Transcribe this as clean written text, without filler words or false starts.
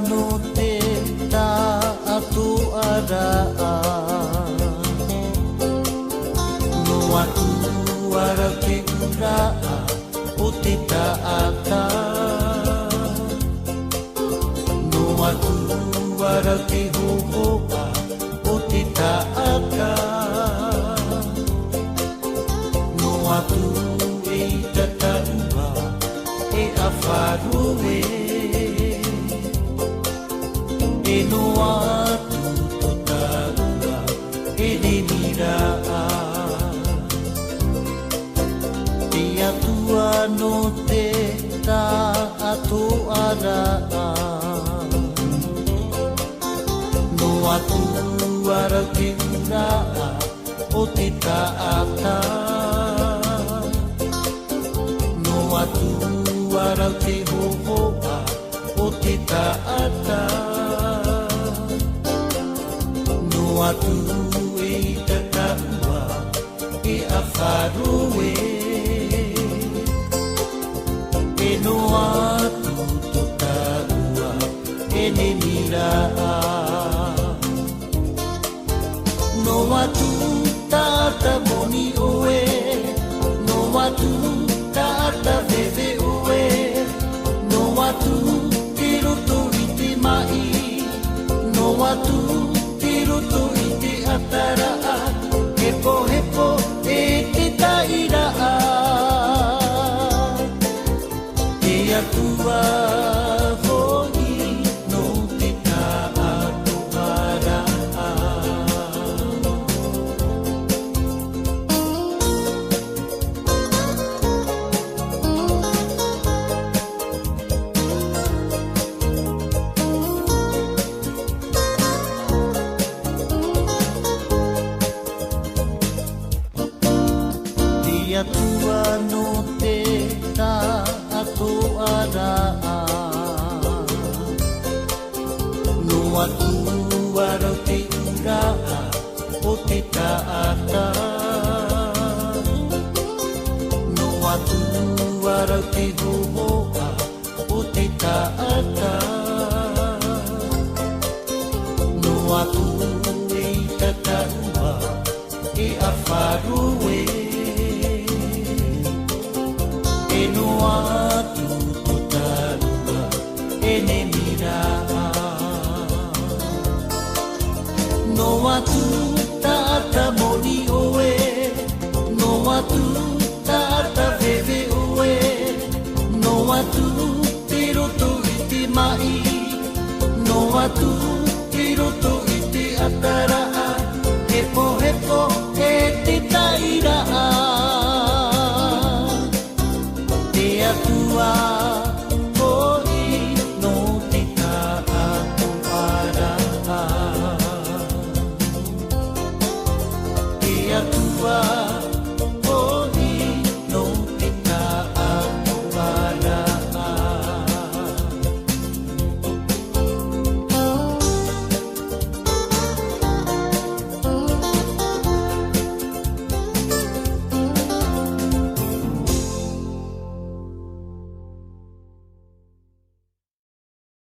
no te ta atu araa no atu ara te uraa o te taata no atu ara te hohoa o te taata no atu e tataua e awharue e no atu to taua e ne miraa te atua no te ta atu araa no atu ara te uraa o te taata no atu ara te hohoa o te taata no atu e tataua e awharue e no atu to taua e ne miraa no atu tata moni oe no atu tata veve oe no atu te roto i te mai no atu te roto i te ataraa hepo hepo e te tairaa te atua hoi no te taatu araa atua no te ta atu araa no atu ara te uraa o te taata no atu ara te hohoa o te taata no atu e tataua e awharue e no atu to taua e ne miraa no atu tata moni oe no atu tata veve oe no atu te roto i te mai no atu